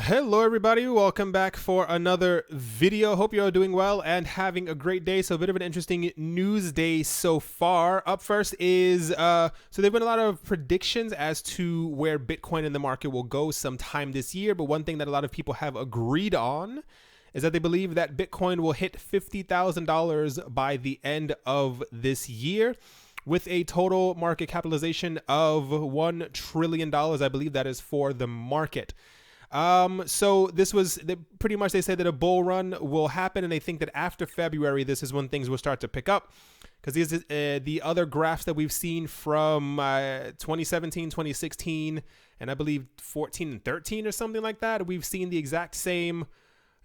Hello everybody, welcome back for another video. Hope you're all doing well and having a great day. So a bit of an interesting news day so far. Up first is so there've been a lot of predictions as to where Bitcoin in the market will go sometime this year, but one thing that a lot of people have agreed on is that they believe that Bitcoin will hit $50,000 by the end of this year, with a total market capitalization of $1 trillion. I believe that is for the market. So this was pretty much, they said that a bull run will happen, and they think that after February, this is when things will start to pick up, because these the other graphs that we've seen from 2017, 2016, and I believe 14 and 13 or something like that. We've seen the exact same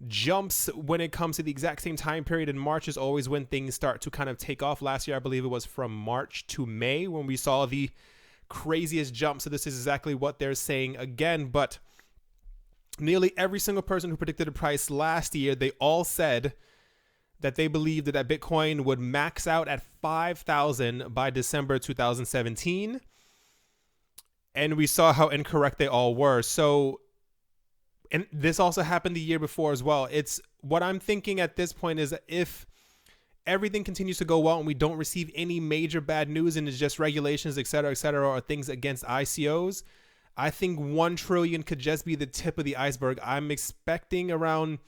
jumps when it comes to the exact same time period, and March is always when things start to kind of take off. Last year, I believe it was from March to May when we saw the craziest jump. So this is exactly what they're saying again, but nearly every single person who predicted a price last year, they all said that they believed that Bitcoin would max out at 5,000 by December 2017. And we saw how incorrect they all were. So, and this also happened the year before as well. It's what I'm thinking at this point is, if everything continues to go well and we don't receive any major bad news and it's just regulations, et cetera, or things against ICOs, I think 1 trillion could just be the tip of the iceberg. I'm expecting around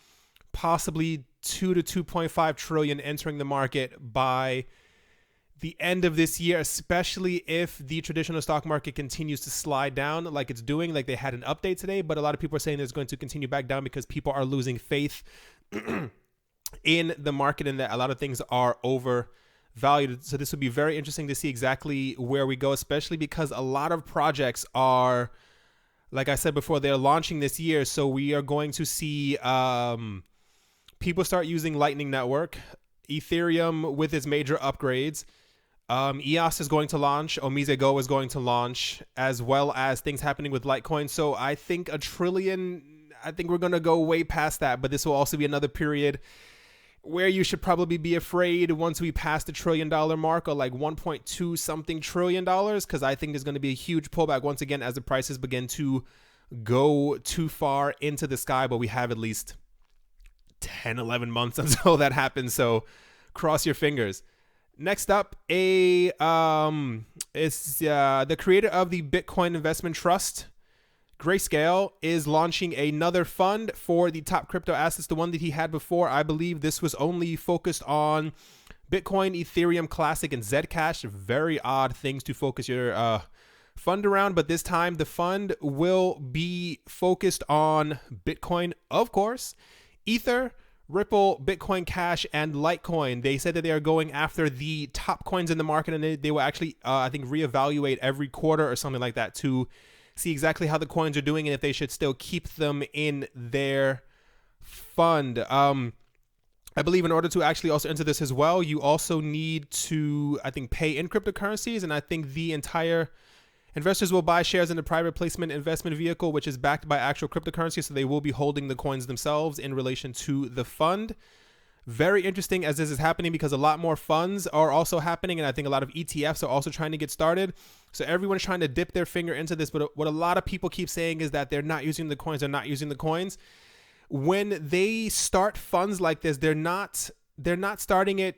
possibly 2 to 2.5 trillion entering the market by the end of this year, especially if the traditional stock market continues to slide down like it's doing. Like, they had an update today, but a lot of people are saying it's going to continue back down because people are losing faith in the market and that a lot of things are overvalued. So this would be very interesting to see exactly where we go, especially because a lot of projects are, like I said before, they're launching this year. So we are going to see people start using Lightning Network, Ethereum with its major upgrades. EOS is going to launch, Omise Go is going to launch, as well as things happening with Litecoin. So I think a trillion, I think we're going to go way past that, but this will also be another period where you should probably be afraid once we pass the $1 trillion mark, or like 1.2 something trillion dollars, because I think there's going to be a huge pullback once again as the prices begin to go too far into the sky. But we have at least 10, 11 months until that happens, so cross your fingers. Next up, is the creator of the Bitcoin Investment Trust, Grayscale, is launching another fund for the top crypto assets. The one that he had before, I believe this was only focused on Bitcoin, Ethereum Classic, and Zcash. Very odd things to focus your fund around, but this time the fund will be focused on Bitcoin, of course, Ether, Ripple, Bitcoin Cash, and Litecoin. They said that they are going after the top coins in the market, and they will actually, I think, reevaluate every quarter or something like that to see exactly how the coins are doing and if they should still keep them in their fund. I believe in order to actually also enter this as well, you also need to, I think, pay in cryptocurrencies, and I think the entire investors will buy shares in a private placement investment vehicle, which is backed by actual cryptocurrency, so they will be holding the coins themselves in relation to the fund. Very interesting as this is happening, because a lot more funds are also happening, and I think a lot of ETFs are also trying to get started. So everyone's trying to dip their finger into this, but what a lot of people keep saying is that they're not using the coins, they're not using the coins. When they start funds like this, they're not starting it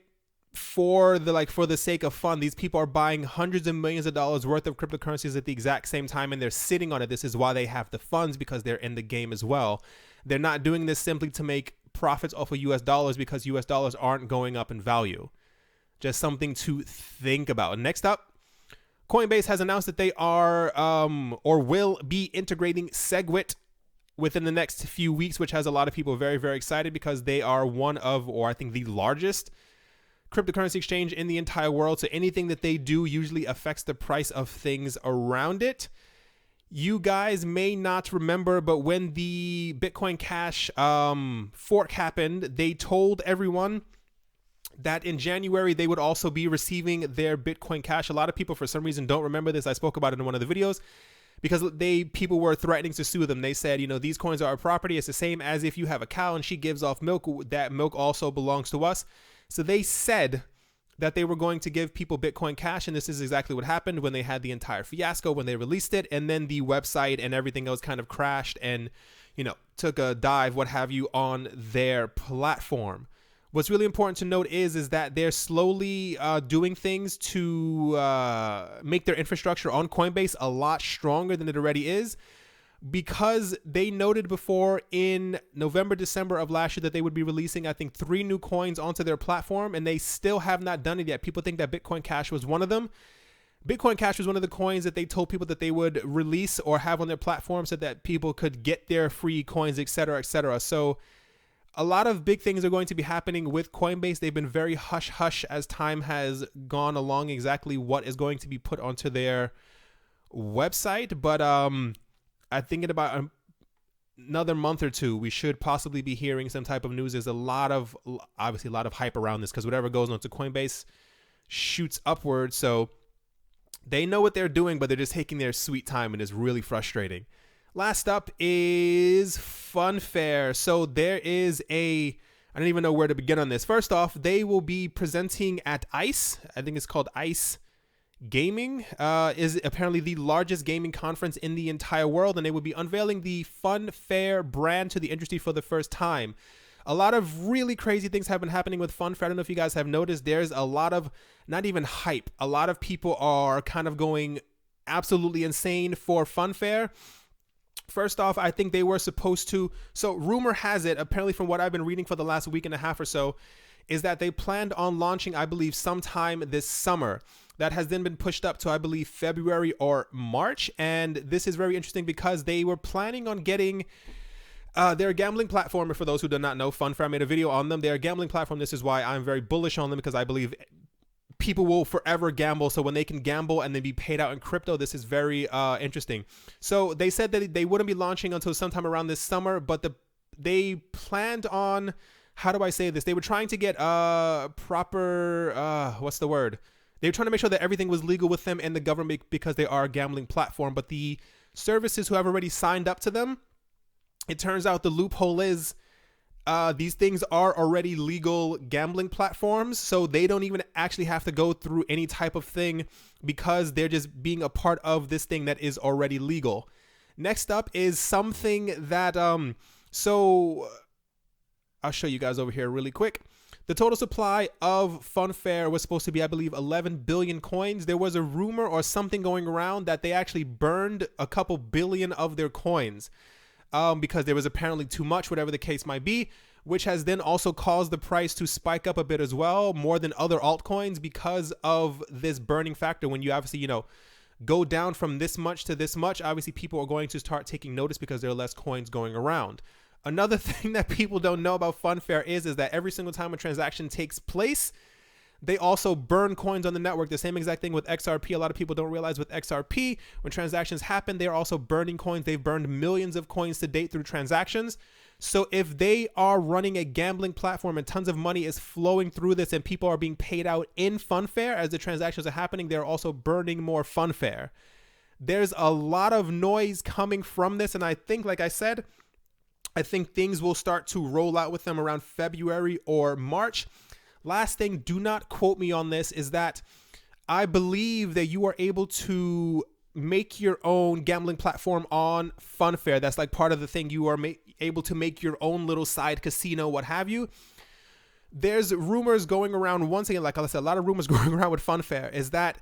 for the sake of fun. These people are buying hundreds of millions of dollars worth of cryptocurrencies at the exact same time, and they're sitting on it. This is why they have the funds, because they're in the game as well. They're not doing this simply to make profits off of US dollars, because US dollars aren't going up in value. Just something to think about. Next up, Coinbase has announced that they are or will be integrating SegWit within the next few weeks, which has a lot of people very, very excited, because they are one of, or I think the largest cryptocurrency exchange in the entire world. So anything that they do usually affects the price of things around it. You guys may not remember, but when the Bitcoin Cash fork happened, they told everyone that in January they would also be receiving their Bitcoin Cash. A lot of people, for some reason, don't remember this. I spoke about it in one of the videos, because people were threatening to sue them. They said, you know, these coins are our property. It's the same as if you have a cow and she gives off milk. That milk also belongs to us. So they said that they were going to give people Bitcoin Cash, and this is exactly what happened when they had the entire fiasco when they released it, and then the website and everything else kind of crashed, and took a dive, what have you, on their platform. What's really important to note is that they're slowly doing things to make their infrastructure on Coinbase a lot stronger than it already is, because they noted before in November, December of last year that they would be releasing, I think, 3 new coins onto their platform, and they still have not done it yet. People think that Bitcoin Cash was one of them. Bitcoin Cash was one of the coins that they told people that they would release or have on their platform so that people could get their free coins, etc., etc. So a lot of big things are going to be happening with Coinbase. They've been very hush-hush as time has gone along exactly what is going to be put onto their website, but I think in about another month or two, we should possibly be hearing some type of news. There's obviously a lot of hype around this, because whatever goes onto Coinbase shoots upward. So they know what they're doing, but they're just taking their sweet time, and it's really frustrating. Last up is FunFair. So there is I don't even know where to begin on this. First off, they will be presenting at ICE. I think it's called ICE Gaming, is apparently the largest gaming conference in the entire world, and they will be unveiling the FunFair brand to the industry for the first time. A lot of really crazy things have been happening with FunFair. I don't know if you guys have noticed. There's a lot of, not even hype, a lot of people are kind of going absolutely insane for FunFair. First off, I think they were supposed to, so rumor has it, apparently from what I've been reading for the last week and a half or so, is that they planned on launching, I believe, sometime this summer. That has then been pushed up to, I believe, February or March. And this is very interesting because they were planning on getting their gambling platform. And for those who do not know, FunFair, I made a video on them. They're a gambling platform. This is why I'm very bullish on them, because I believe people will forever gamble. So when they can gamble and then be paid out in crypto, this is very interesting. So they said that they wouldn't be launching until sometime around this summer, but they planned on, how do I say this? They were trying to get proper, what's the word? They were trying to make sure that everything was legal with them and the government, because they are a gambling platform. But the services who have already signed up to them, it turns out the loophole is these things are already legal gambling platforms. So they don't even actually have to go through any type of thing, because they're just being a part of this thing that is already legal. Next up is something that, so I'll show you guys over here really quick. The total supply of FunFair was supposed to be, I believe, 11 billion coins. There was a rumor or something going around that they actually burned a couple billion of their coins because there was apparently too much, whatever the case might be, which has then also caused the price to spike up a bit as well, more than other altcoins, because of this burning factor. When you obviously, go down from this much to this much, obviously people are going to start taking notice because there are less coins going around. Another thing that people don't know about FunFair is that every single time a transaction takes place, they also burn coins on the network. The same exact thing with XRP. A lot of people don't realize with XRP, when transactions happen, they're also burning coins. They've burned millions of coins to date through transactions. So if they are running a gambling platform and tons of money is flowing through this and people are being paid out in FunFair as the transactions are happening, they're also burning more FunFair. There's a lot of noise coming from this. And I think, like I said, I think things will start to roll out with them around February or March. Last thing, do not quote me on this, is that I believe that you are able to make your own gambling platform on FunFair. That's like part of the thing. You are able to make your own little side casino, what have you. There's rumors going around, once again, like I said, a lot of rumors going around with FunFair, is that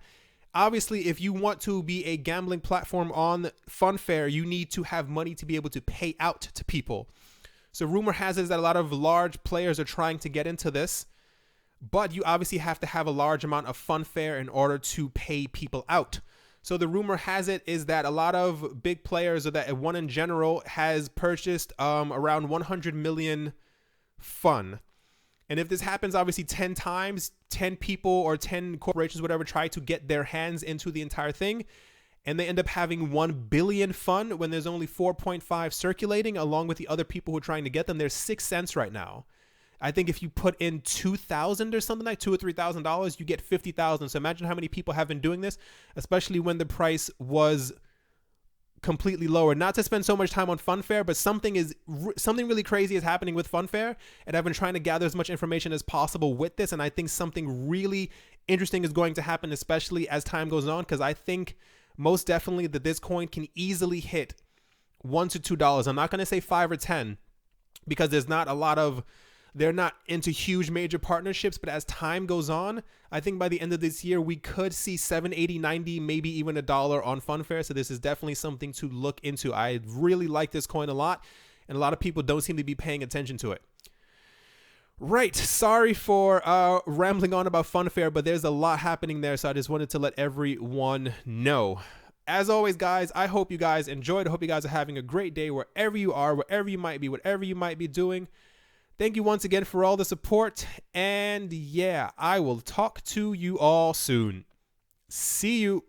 obviously, if you want to be a gambling platform on FunFair, you need to have money to be able to pay out to people. So rumor has it that a lot of large players are trying to get into this, but you obviously have to have a large amount of FunFair in order to pay people out. So the rumor has it is that a lot of big players, or that one in general, has purchased around 100 million Fun. And if this happens, obviously 10 times, 10 people or 10 corporations, whatever, try to get their hands into the entire thing, and they end up having 1 billion Fun when there's only 4.5 circulating, along with the other people who are trying to get them. There's 6 cents right now. I think if you put in 2,000 or something like $2,000 or $3,000, you get 50,000. So imagine how many people have been doing this, especially when the price was completely lower. Not to spend so much time on FunFair, but something really crazy is happening with FunFair, and I've been trying to gather as much information as possible with this, and I think something really interesting is going to happen, especially as time goes on, because I think most definitely that this coin can easily hit $1 to $2. I'm not going to say 5 or 10 because they're not into huge major partnerships, but as time goes on, I think by the end of this year, we could see 7, 80, 90, maybe even $1 on FunFair. So this is definitely something to look into. I really like this coin a lot, and a lot of people don't seem to be paying attention to it. Right. Sorry for rambling on about FunFair, but there's a lot happening there. So I just wanted to let everyone know. As always, guys, I hope you guys enjoyed. I hope you guys are having a great day wherever you are, wherever you might be, whatever you might be doing. Thank you once again for all the support. And yeah, I will talk to you all soon. See you.